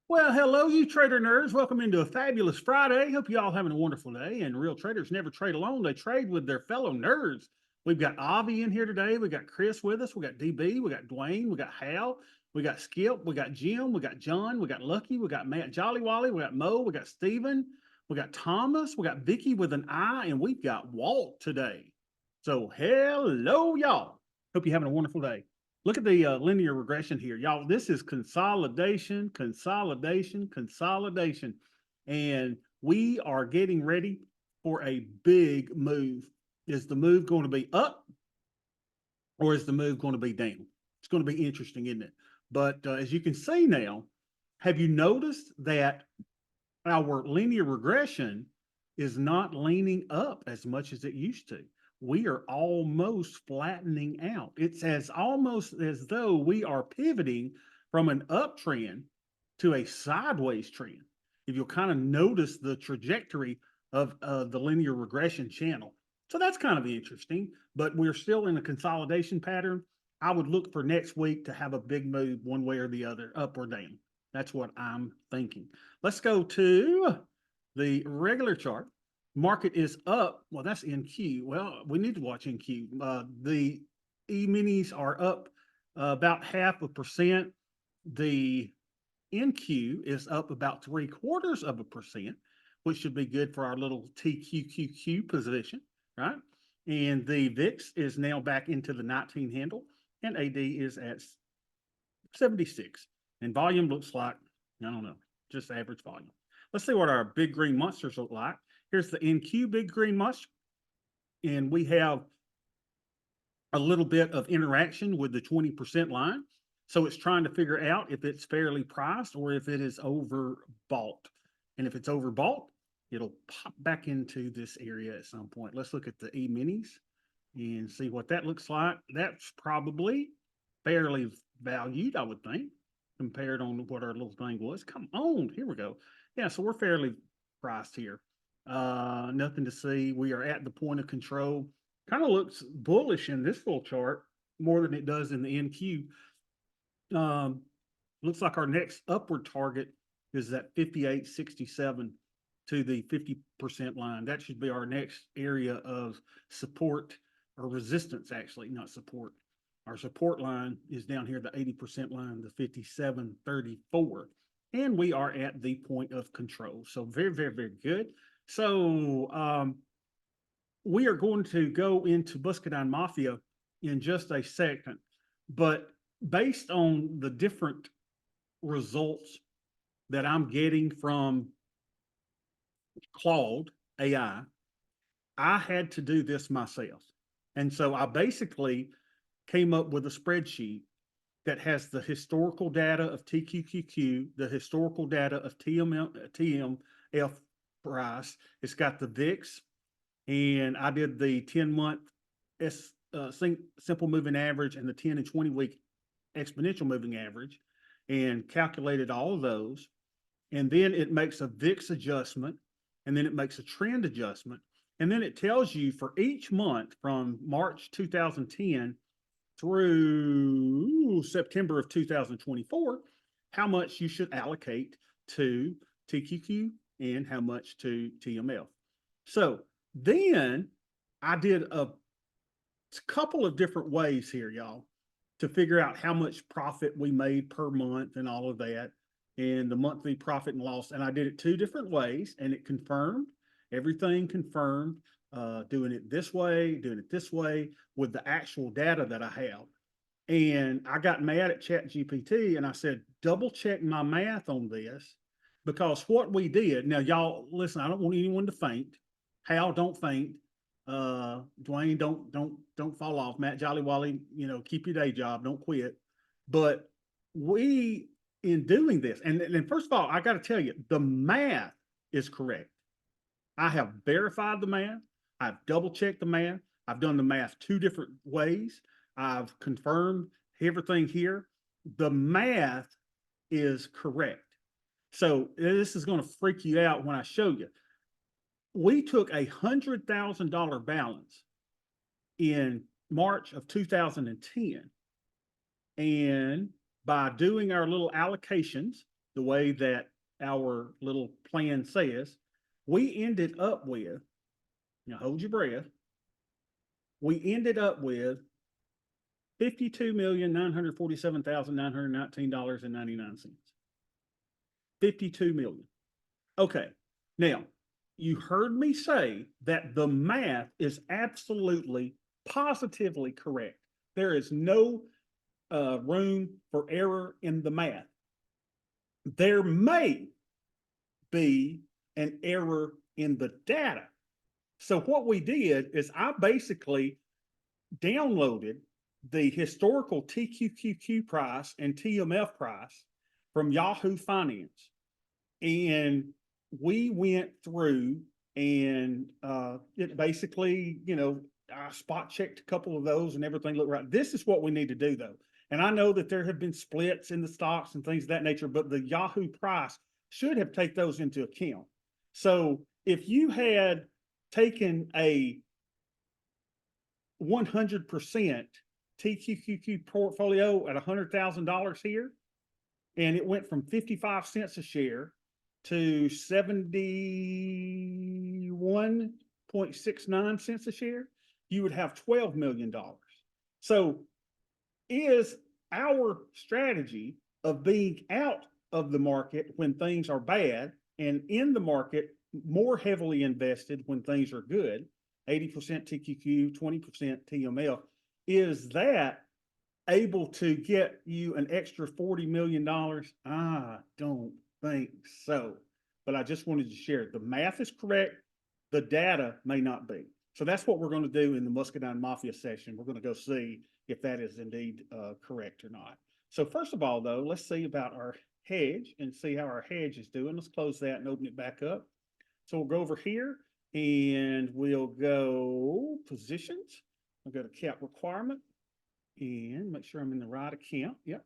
Well, hello, you trader nerds. Welcome into a fabulous Friday. Hope you all having a wonderful day. And real traders never trade alone. They trade with their fellow nerds. We've got Avi in here today. We got Chris with us. We got DB. We got Dwayne. We got Hal. We got Skip. We got Jim. We got John. We got Lucky. We got Matt Jollywally. We got Mo. We got Steven. We got Thomas. We got Vicky with an I. And we've got Walt today. So, hello, y'all. Hope you're having a wonderful day. Look at the linear regression here. Y'all, this is consolidation, consolidation, consolidation. And we are getting ready for a big move. Is the move going to be up or is the move going to be down? It's going to be interesting, isn't it? But as you can see now, have you noticed that our linear regression is not leaning up as much as it used to? We are almost flattening out. It's as almost as though we are pivoting from an uptrend to a sideways trend. If you'll kind of notice the trajectory of the linear regression channel. So that's kind of interesting, but we're still in a consolidation pattern. I would look for next week to have a big move one way or the other, up or down. That's what I'm thinking. Let's go to the regular chart. Market is up. Well, that's NQ. Well, we need to watch NQ. The E-minis are up about 0.5%. The NQ is up about 0.75%, which should be good for our little TQQQ position, right? And the VIX is now back into the 19 handle, and AD is at 76. And volume looks like, I don't know, just average volume. Let's see what our big green monsters look like. Here's the NQ big green monster. And we have a little bit of interaction with the 20% line. So it's trying to figure out if it's fairly priced or if it is overbought. And if it's overbought, it'll pop back into this area at some point. Let's look at the E-minis and see what that looks like. That's probably fairly valued, I would think, compared on what our little thing was. Come on, here we go. Yeah, so we're fairly priced here. Nothing to see. We are at the point of control. Kind of looks bullish in this little chart more than it does in the NQ. Looks like our next upward target is at 58.67 to the 50% line. That should be our next area of support or resistance, actually, not support. Our support line is down here, the 80% line, the 57.34. And we are at the point of control. So very, very, very good. So we are going to go into Buscadine Mafia in just a second. But based on the different results that I'm getting from Claude AI, I had to do this myself. And so I basically came up with a spreadsheet that has the historical data of TQQQ, the historical data of TMF price. It's got the VIX, and I did the 10-month simple moving average and the 10 and 20 week exponential moving average, and calculated all of those. And then it makes a VIX adjustment, and then it makes a trend adjustment. And then it tells you for each month from March 2010 through September of 2024, how much you should allocate to TQQ and how much to TMF. So then I did a couple of different ways here, y'all, to figure out how much profit we made per month and all of that, and the monthly profit and loss. And I did it two different ways, and it confirmed, everything confirmed, doing it this way, doing it this way with the actual data that I have. And I got mad at ChatGPT and I said, double check my math on this, because what we did, now y'all listen, I don't want anyone to faint. Hal, don't faint. Dwayne, don't fall off. Matt Jollywally, keep your day job, don't quit. But we, in doing this, and first of all, I got to tell you, the math is correct. I have verified the math. I've double checked the math. I've done the math two different ways. I've confirmed everything here. The math is correct. So this is going to freak you out when I show you. We took $100,000 balance in March of 2010. And by doing our little allocations the way that our little plan says, we ended up with, now hold your breath, we ended up with $52,947,919.99. 52 million. Okay. Now, you heard me say that the math is absolutely, positively correct. There is no room for error in the math. There may be an error in the data. So what we did is I basically downloaded the historical TQQQ price and TMF price from Yahoo Finance. And we went through and it basically, I spot checked a couple of those and everything looked right. This is what we need to do though. And I know that there have been splits in the stocks and things of that nature, but the Yahoo price should have taken those into account. So if you had taken a 100% TQQQ portfolio at $100,000 here, and it went from 55 cents a share to 71.69 cents a share, you would have $12 million. So is our strategy of being out of the market when things are bad and in the market more heavily invested when things are good, 80% TQQ, 20% TMF, is that able to get you an extra $40 million? I don't think so. But I just wanted to share it. The math is correct. The data may not be. So that's what we're going to do in the Muscadine Mafia session. We're going to go see if that is indeed correct or not. So first of all, though, let's see about our hedge and see how our hedge is doing. Let's close that and open it back up. So we'll go over here and we'll go positions. I'll go to cap requirement and make sure I'm in the right account. Yep.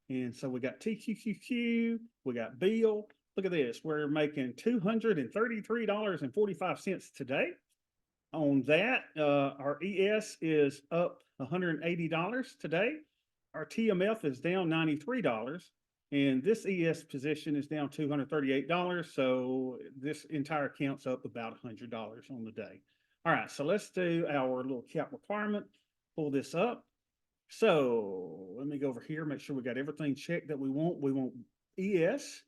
And so we got TQQQ, we got Bill. Look at this. We're making $233.45 today. On that, our ES is up $180 today. Our TMF is down $93. And this ES position is down $238. So this entire account's up about $100 on the day. All right, so let's do our little cap requirement. Pull this up. So let me go over here, make sure we got everything checked that we want. We want ES,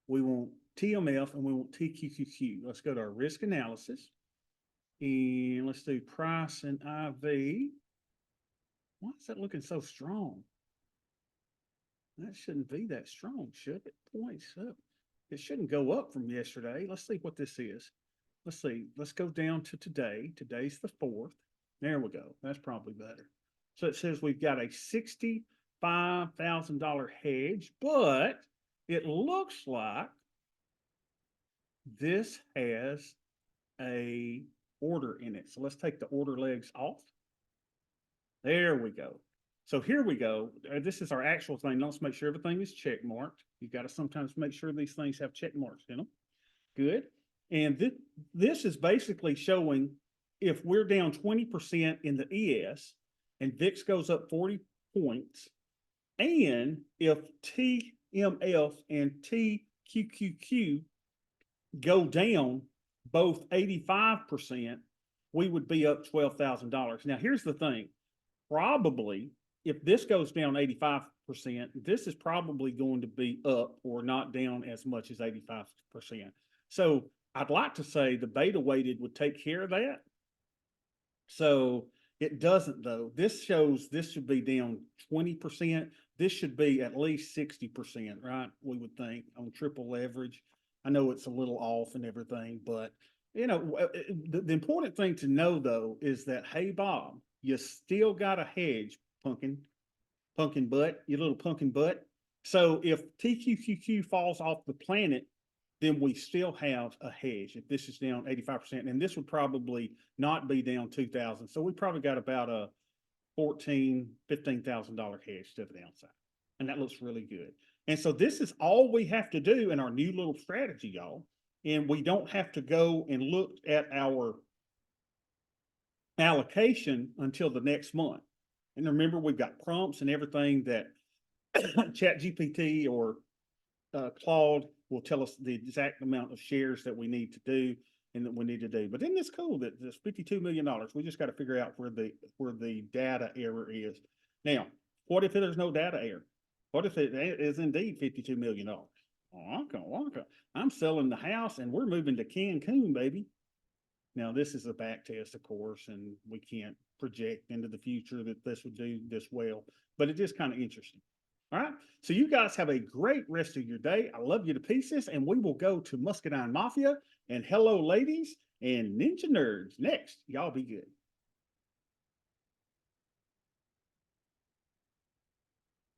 we want TMF, and we want TQQQ. Let's go to our risk analysis. And let's do price and IV. Why is that looking so strong? That shouldn't be that strong, should it? Points up. It shouldn't go up from yesterday. Let's see what this is. Let's see. Let's go down to today. Today's the 4th. There we go. That's probably better. So it says we've got a $65,000 hedge, but it looks like this has a order in it. So let's take the order legs off. There we go. So here we go. This is our actual thing. Let's make sure everything is check marked. You got to sometimes make sure these things have check marks in them. Good. And this is basically showing if we're down 20% in the ES and VIX goes up 40 points, and if TMF and TQQQ go down both 85%, we would be up $12,000. Now, here's the thing. Probably, if this goes down 85%, this is probably going to be up or not down as much as 85%. So I'd like to say the beta weighted would take care of that. So it doesn't though. This shows this should be down 20%. This should be at least 60%, right? We would think on triple leverage. I know it's a little off and everything, but the important thing to know though is that, hey, Bob, you still got a hedge, pumpkin butt, you little pumpkin butt. So if TQQQ falls off the planet, then we still have a hedge. If this is down 85%, and this would probably not be down 2,000. So we probably got about a $15,000 hedge to the downside. And that looks really good. And so this is all we have to do in our new little strategy, y'all. And we don't have to go and look at our allocation until the next month. And remember, we've got prompts and everything that ChatGPT or Claude will tell us the exact amount of shares that we need to do and that we need to do. But isn't this cool that this $52 million? We just got to figure out where the data error is. Now, what if there's no data error? What if it is indeed $52 million? Wonka, wonka. I'm selling the house and we're moving to Cancun, baby. Now, this is a back test, of course, and we can't project into the future that this would do this well, but it is kind of interesting. All right. So you guys have a great rest of your day. I love you to pieces, and we will go to Muscadine Mafia and Hello Ladies and Ninja Nerds next. Y'all be good.